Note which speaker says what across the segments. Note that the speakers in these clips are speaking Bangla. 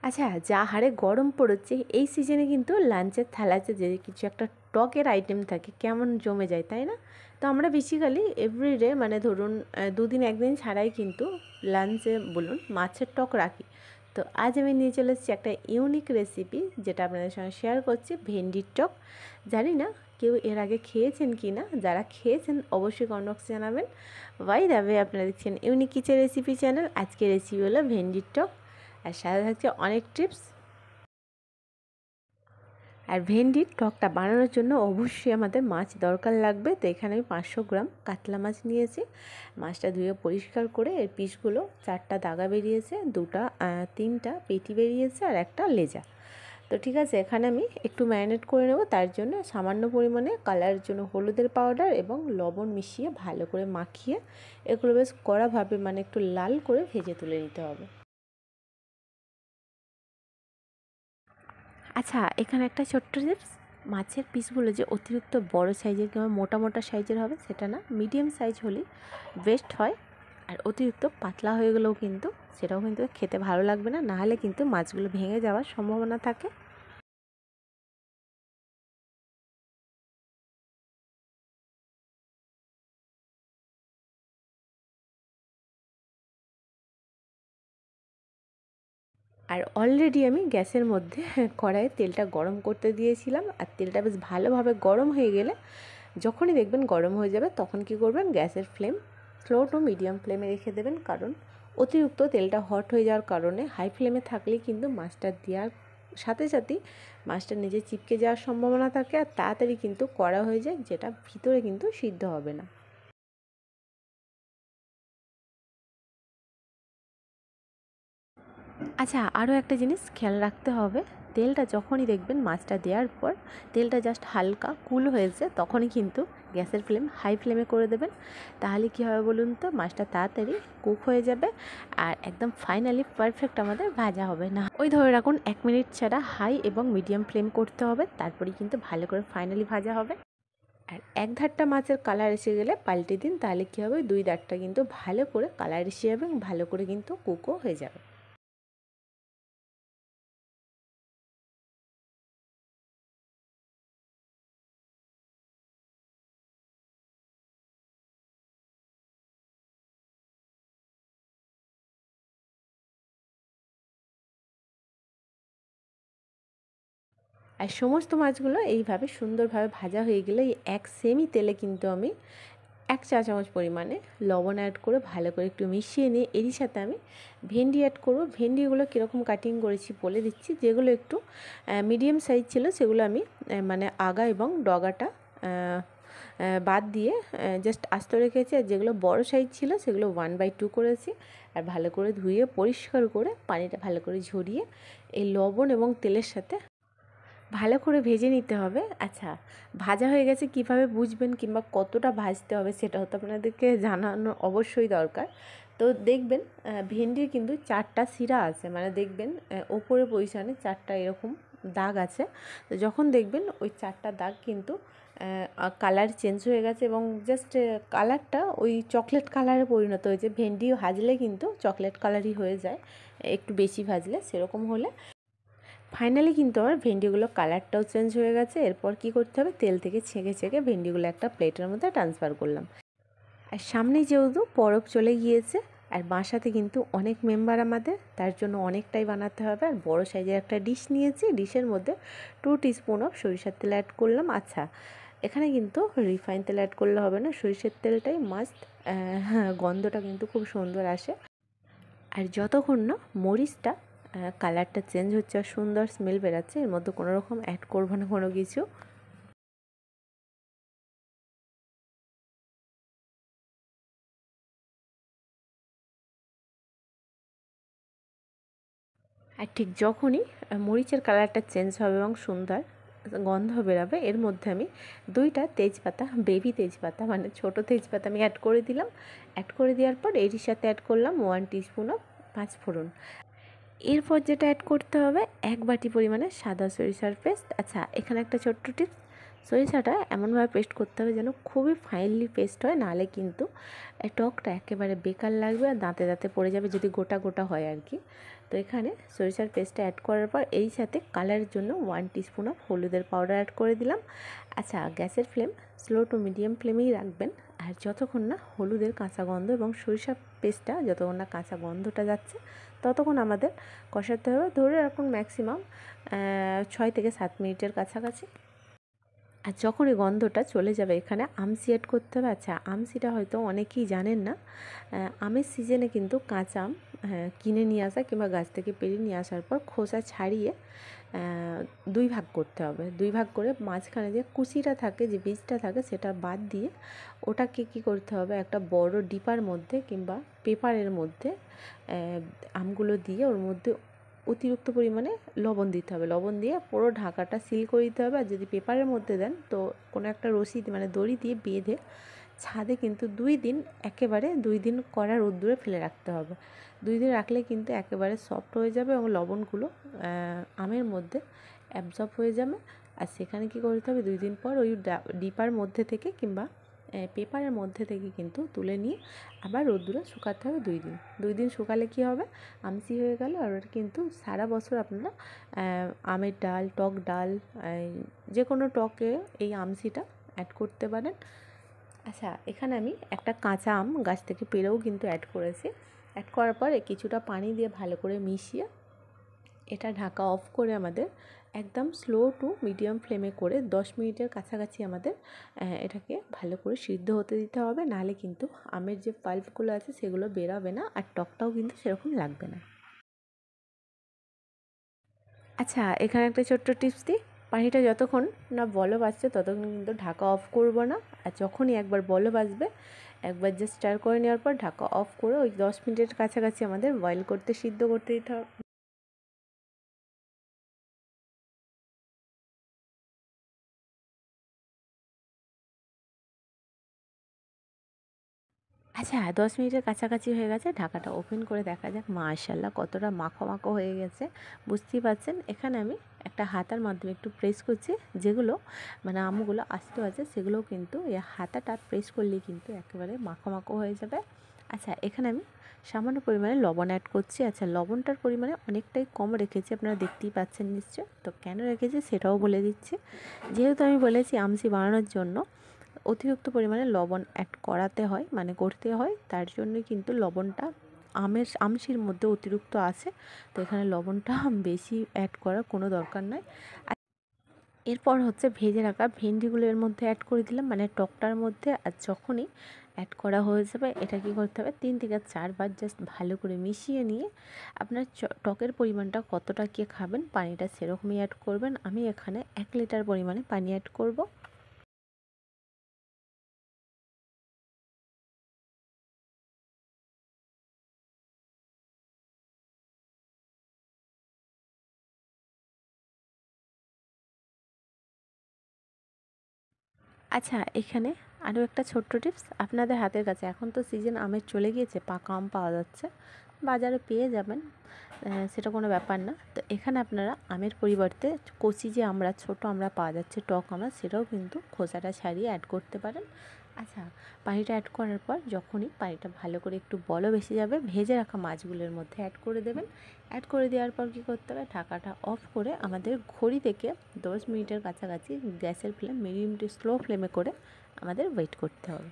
Speaker 1: আচ্ছা, যা হারে গরম পড়েছে এই সিজনে কিন্তু লাঞ্চের থালাতে যে কিছু একটা টকের আইটেম থাকে কেমন জমে যায়, তাই না? তো আমরা বেসিক্যালি এভরিডে মানে ধরুন দুদিন একদিন ছাড়াই কিন্তু লাঞ্চে বলুন মাছের টক রাখি। তো আজ আমি নিয়ে চলে এসেছি একটা ইউনিক রেসিপি, যেটা আপনাদের সঙ্গে শেয়ার করছি, ভেন্ডির টক। জানি না কেউ এর আগে খেয়েছেন কি না, যারা খেয়েছেন অবশ্যই কমেন্ট বক্সে জানাবেন। বাই দ্য ওয়ে, আপনারা দেখছেন ইউনিক কিচেন রেসিপি চ্যানেল। আজকে রেসিপি হলো ভেন্ডির টক, আর সাথে থাকছে অনেক টিপস। আর ভেন্ডির টকটা বানানোর জন্য অবশ্যই আমাদের মাছ দরকার লাগবে। তো এখানে আমি 500 গ্রাম কাতলা মাছ নিয়েছি। মাছটা ধুয়ে পরিষ্কার করে এর পিসগুলো 4টা দাগা বেরিয়েছে, 3টা পেটি বেরিয়েছে আর একটা লেজা। তো ঠিক আছে, এখানে আমি একটু ম্যারিনেট করে নেব। তার জন্য সামান্য পরিমাণে কালারের জন্য হলুদের পাউডার এবং লবণ মিশিয়ে ভালো করে মাখিয়ে এগুলো বেশ কড়াভাবে মানে একটু লাল করে ভেজে তুলে নিতে হবে। আচ্ছা, এখানে একটা ছোট্ট টিপস, মাছের পিসগুলো যে অতিরিক্ত বড় সাইজের কিংবা মোটা মোটা সাইজের হবে সেটা না, মিডিয়াম সাইজ হলেই বেস্ট হয়। আর অতিরিক্ত পাতলা হয়ে গেলেও কিন্তু সেটাও কিন্তু খেতে ভালো লাগবে না, নাহলে কিন্তু মাছগুলো ভেঙে যাওয়ার সম্ভাবনা থাকে। আর অলরেডি আমি গ্যাসের মধ্যে কড়াইয়ে তেলটা গরম করতে দিয়েছিলাম। আর তেলটা বেশ ভালোভাবে গরম হয়ে গেলে, যখনই দেখবেন গরম হয়ে যাবে, তখন কি করবেন, গ্যাসের ফ্লেম স্লো টু মিডিয়াম ফ্লেমে রেখে দেবেন। কারণ অতিরিক্ত তেলটা হট হয়ে যাওয়ার কারণে হাই ফ্লেমে থাকলে কিন্তু মাছটা দেওয়ার সাথে সাথেই মাছটা নিজে চিপকে যাওয়ার সম্ভাবনা থাকে, আর তাড়াতাড়ি কিন্তু কড়া হয়ে যায়, যেটা ভিতরে কিন্তু সিদ্ধ হবে না। আচ্ছা, আরও একটা জিনিস খেয়াল রাখতে হবে, তেলটা যখনই দেখবেন মাছটা দেওয়ার পর তেলটা জাস্ট হালকা কুল হয়েছে, তখনই কিন্তু গ্যাসের ফ্লেম হাই ফ্লেমে করে দেবেন। তাহলে কী হবে বলুন তো, মাছটা তাড়াতাড়ি কুক হয়ে যাবে আর একদম ফাইনালি পারফেক্ট আমাদের ভাজা হবে। না ওই ধরে রাখুন 1 মিনিট ছাড়া হাই এবং মিডিয়াম ফ্লেম করতে হবে, তারপরেই কিন্তু ভালো করে ফাইনালি ভাজা হবে। আর এক ধারটা মাছের কালার এসে গেলে পাল্টে দিন, তাহলে কী হবে, 2 ধারটা কিন্তু ভালো করে কালার এসে যাবে এবং ভালো করে কিন্তু কুকও হয়ে যাবে। আর সমস্ত মাছগুলো এইভাবে সুন্দরভাবে ভাজা হয়ে গেলে এই এক সেমই তেলে কিন্তু আমি 1 চা চামচ পরিমাণে লবণ অ্যাড করে ভালো করে একটু মিশিয়ে নিয়ে এরই সাথে আমি ভেন্ডি অ্যাড করবো। ভেন্ডিগুলো কীরকম কাটিং করেছি বলে দিচ্ছি। যেগুলো একটু মিডিয়াম সাইজ ছিল সেগুলো আমি মানে আগা এবং ডগাটা বাদ দিয়ে জাস্ট আস্ত রেখেছি। আর যেগুলো বড় সাইজ ছিল সেগুলো 1/2 করেছি। আর ভালো করে ধুয়ে পরিষ্কার করে পানিটা ভালো করে ঝরিয়ে এই লবণ এবং তেলের সাথে ভালো করে ভেজে নিতে হবে। আচ্ছা, ভাজা হয়ে গেছে কীভাবে বুঝবেন কিংবা কতটা ভাজতে হবে সেটাও তো আপনাদেরকে জানানো অবশ্যই দরকার। তো দেখবেন ভেন্ডির কিন্তু 4টা শিরা আছে, মানে দেখবেন ওপরে পজিশানে 4টা এরকম দাগ আছে। তো যখন দেখবেন ওই 4টা দাগ কিন্তু কালার চেঞ্জ হয়ে গেছে এবং জাস্ট কালারটা ওই চকলেট কালারে পরিণত হয়েছে। ভেন্ডি ভাজলে কিন্তু চকলেট কালারই হয়ে যায় একটু বেশি ভাজলে। সেরকম হলে ফাইনালি কিন্তু আমার ভেন্ডিগুলো কালারটাও চেঞ্জ হয়ে গেছে। এরপর কি করতে হবে, তেল থেকে ছেঁকে ছেঁকে ভেন্ডিগুলো একটা প্লেটের মধ্যে ট্রান্সফার করলাম। আর সামনে যেহেতু পরব চলে গিয়েছে আর বাসাতে কিন্তু অনেক মেম্বার আমাদের, তার জন্য অনেকটাই বানাতে হবে। আর বড় সাইজের একটা ডিশ নিয়েছি, ডিশের মধ্যে 2 টিস্পুন অফ সরিষার তেল অ্যাড করলাম। আচ্ছা, এখানে কিন্তু রিফাইন তেল অ্যাড করলে হবে না, সরিষার তেলটাই মাস্ট। হ্যাঁ, গন্ধটা কিন্তু খুব সুন্দর আসে। আর যতক্ষণ না মরিচটা কালারটা চেঞ্জ হচ্ছে আর সুন্দর স্মেল বেরাচ্ছে, এর মধ্যে কোনো রকম অ্যাড করবো না কোনো কিছু। আর ঠিক যখনই মরিচের কালারটা চেঞ্জ হবে এবং সুন্দর গন্ধ বেরাবে, এর মধ্যে আমি 2টা তেজপাতা, বেবি তেজপাতা মানে ছোটো তেজপাতা আমি অ্যাড করে দিলাম। অ্যাড করে দেওয়ার পর এর সাথে অ্যাড করলাম 1 টিস্পুন অফ পাঁচফোড়ন। এরপর যেটা অ্যাড করতে হবে 1 বাটি পরিমাণে সাদা সরিষার পেস্ট। আচ্ছা, এখানে একটা ছোট্ট টিপস, সরিষাটা এমনভাবে পেস্ট করতে হবে যেন খুবই ফাইনলি পেস্ট হয়, নাহলে কিন্তু টকটা একেবারে বেকার লাগবে আর দাঁতে দাঁতে পড়ে যাবে যদি গোটা গোটা হয় আর কি। তো এখানে সরিষার পেস্টটা অ্যাড করার পর এই সাথে কালারের জন্য 1 টিস্পুন অফ হলুদের পাউডার অ্যাড করে দিলাম। আচ্ছা, গ্যাসের ফ্লেম স্লো টু মিডিয়াম ফ্লেমেই রাখবেন। আর যতক্ষণ না হলুদের কাঁচা গন্ধ এবং সরিষার পেস্টটা যতক্ষণ না কাঁচা গন্ধটা যাচ্ছে ততক্ষণ আমাদের কষাতে হবে। ধরে রাখুন ম্যাক্সিমাম 6 থেকে 7 মিনিটের কাছাকাছি। আর যখন এই গন্ধটা চলে যাবে এখানে আমসি অ্যাড করতে হবে। আচ্ছা, আমসিটা হয়তো অনেকেই জানেন না। আমের সিজনে কিন্তু কাঁচা আম কিনে নিয়ে আসা কিংবা গাছ থেকে পেড়ে নিয়ে আসার পর খোসা ছাড়িয়ে 2 ভাগ করতে হবে। 2 ভাগ করে মাঝখানে যে কুচিটা থাকে, যে বীজটা থাকে, সেটা বাদ দিয়ে ওটাকে কী করতে হবে, একটা বড় ডিপার মধ্যে কিংবা পেপারের মধ্যে আমগুলো দিয়ে ওর মধ্যে অতিরিক্ত পরিমাণে লবণ দিতে হবে। লবণ দিয়ে পুরো ঢাকাটা সিল করে দিতে হবে। আর যদি পেপারের মধ্যে দেন তো কোনো একটা রশি মানে দড়ি দিয়ে বেঁধে ছাদে কিন্তু 2 দিন, একেবারে 2 দিন কড়া রোদ্দুরে ফেলে রাখতে হবে। 2 দিন রাখলে কিন্তু একেবারে সফট হয়ে যাবে এবং লবণগুলো আমের মধ্যে অ্যাবজর্ব হয়ে যাবে। আর সেখানে কী করতে হবে, 2 দিন পর ওই ডিপার মধ্যে থেকে কিংবা পেপারের মধ্যে থেকে কিন্তু তুলে নিয়ে আবার রোদ্দুরে শুকাতে হবে 2 দিন। 2 দিন শুকালে কী হবে, আমসি হয়ে গেল। আর ওটা কিন্তু সারা বছর আপনারা আমের ডাল, টক ডাল, যে কোনো টকে এই আমসিটা অ্যাড করতে পারেন। আচ্ছা, এখানে আমি একটা কাঁচা আম গাছ থেকে পেড়েও কিন্তু অ্যাড করেছি। অ্যাড করার পরে কিছুটা পানি দিয়ে ভালো করে মিশিয়ে এটা ঢাকা অফ করে আমাদের একদম স্লো টু মিডিয়াম ফ্লেমে করে 10 মিনিটের কাছাকাছি আমাদের এটাকে ভালো করে সিদ্ধ হতে দিতে হবে। নাহলে কিন্তু আমের যে পাল্পগুলো আছে সেগুলো বেরোবে না, আর টকটাও কিন্তু সেরকম লাগবে না। আচ্ছা, এখানে একটা ছোট্ট টিপস দিই। পানিটা যতক্ষণ না বলব আসছে ততক্ষণ কিন্তু ঢাকা অফ করব না। আর যখনই একবার বলব আসবে একবার জাস্ট স্টার করে নেওয়ার পর ঢাকা অফ করে ওই 10 মিনিটের কাছাকাছি আমাদের বয়েল করতে, সিদ্ধ করতে দিতে হবে। আচ্ছা, 10 মিনিটের কাছাকাছি হয়ে গেছে। ঢাকাটা ওপেন করে দেখা যাক। মাশাআল্লাহ, কতটা মাখো মাখো হয়ে গেছে বুঝতেই পারছেন। এখানে আমি একটা হাতার মাধ্যমে একটু প্রেস করছি। যেগুলো মানে আমগুলো আস্ত আছে সেগুলোও কিন্তু এই হাতাটা প্রেস করলেই কিন্তু একেবারে মাখো মাখো হয়ে যাবে। আচ্ছা, এখানে আমি সামান্য পরিমাণে লবণ অ্যাড করছি। আচ্ছা, লবণটার পরিমাণে অনেকটাই কম রেখেছি, আপনারা দেখতেই পাচ্ছেন নিশ্চয়। তো কেন রেখেছি সেটাও বলে দিচ্ছি। যেহেতু আমি বলেছি আমসি বানানোর জন্য অতিরিক্ত পরিমাণে লবণ অ্যাড করাতে হয়, মানে করতে হয়, তার জন্যই কিন্তু লবণটা আমসির মধ্যে অতিরিক্ত আছে। তো এখানে লবণটা বেশি অ্যাড করার কোনো দরকার নয়। এরপর হচ্ছে ভেজে রাখা ভেন্ডিগুলো এর মধ্যে অ্যাড করে দিলাম, মানে টকটার মধ্যে। আর যখনই অ্যাড করা হয়ে যাবে এটা কী করতে হবে, 3 থেকে 4 বার জাস্ট ভালো করে মিশিয়ে নিয়ে আপনার টকের পরিমাণটা কতটা কে খাবেন পানিটা সেরকমই অ্যাড করবেন। আমি এখানে 1 লিটার পরিমাণে পানি অ্যাড করব। আচ্ছা, এখানে আরও একটা ছোট্ট টিপস, আপনাদের হাতের কাছে এখন তো সিজন আমের চলে গিয়েছে, পাকা আম পাওয়া যাচ্ছে, বাজারে পেয়ে যাবেন, সেটা কোনো ব্যাপার না। তো এখানে আপনারা আমের পরিবর্তে কচি যে আমরা ছোটো আমরা পাওয়া যাচ্ছে টক আমরা, সেটাও কিন্তু খোসাটা ছাড়িয়ে অ্যাড করতে পারেন। আচ্ছা, পানিটা অ্যাড করার পর যখনই পানিটা ভালো করে একটু বলক এসে যাবে, ভেজে রাখা মাছগুলোর মধ্যে অ্যাড করে দেবেন। অ্যাড করে দেওয়ার পর কী করতে হবে, ঢাকাটা অফ করে আমাদের ঘড়ি থেকে 10 মিনিটের কাছাকাছি গ্যাসের ফ্লেম মিডিয়াম টু স্লো ফ্লেমে করে আমাদের ওয়েট করতে হবে।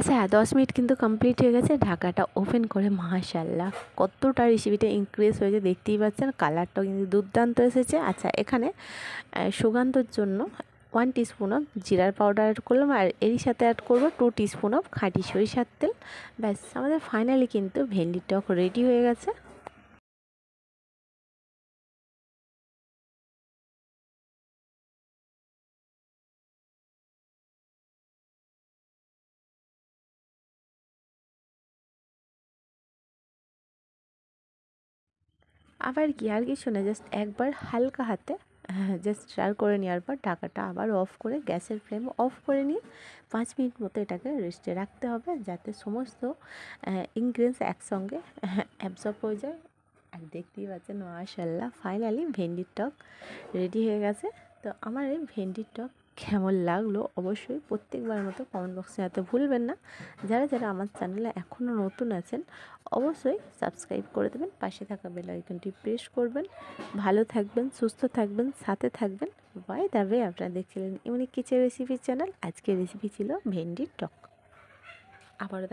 Speaker 1: আচ্ছা, 10 মিনিট কিন্তু কমপ্লিট হয়ে গেছে। ঢাকাটা ওপেন করে মাশাআল্লাহ কতটা রেসিপিটা ইনক্রিজ হয়েছে দেখতেই পাচ্ছেন। কালারটাও কিন্তু দুর্দান্ত এসেছে। আচ্ছা, এখানে সুগন্ধর জন্য 1 টিস্পুন অফ জিরার পাউডার অ্যাড করলাম। আর এরই সাথে অ্যাড করব 2 টিস্পুন অফ খাঁটি সরিষার তেল। ব্যাস, আমাদের ফাইনালি কিন্তু ভেন্ডির টক রেডি হয়ে গেছে। আবার কি আর কিছু না, জাস্ট একবার হালকা হাতে জাস্ট স্টার করে নেওয়ার পর ঢাকাটা আবার অফ করে গ্যাসের ফ্লেম অফ করে নিয়ে 5 মিনিট মতো এটাকে রেস্টে রাখতে হবে, যাতে সমস্ত ইনগ্রিডিয়েন্টস একসঙ্গে অ্যাবজর্ব হয়ে যায়। আর দেখতেই পাচ্ছেন মাশাআল্লাহ ফাইনালি ভেন্ডির টক রেডি হয়ে গেছে। তো আমার এই ভেন্ডির টক কেমন লাগলো অবশ্যই প্রত্যেকবার মতো কমেন্ট বক্সে জানাতে ভুলবেন না। যারা যারা আমার চ্যানেলে এখনও নতুন আছেন অবশ্যই সাবস্ক্রাইব করে দেবেন, পাশে থাকা বেল আইকনটি প্রেস করবেন। ভালো থাকবেন, সুস্থ থাকবেন, সাথে থাকবেন। বাই দ্য ওয়ে, আপনারা দেখছিলেন ইউনিক কিচেন রেসিপি চ্যানেল। আজকের রেসিপি ছিল ভেন্ডির টক। আবারও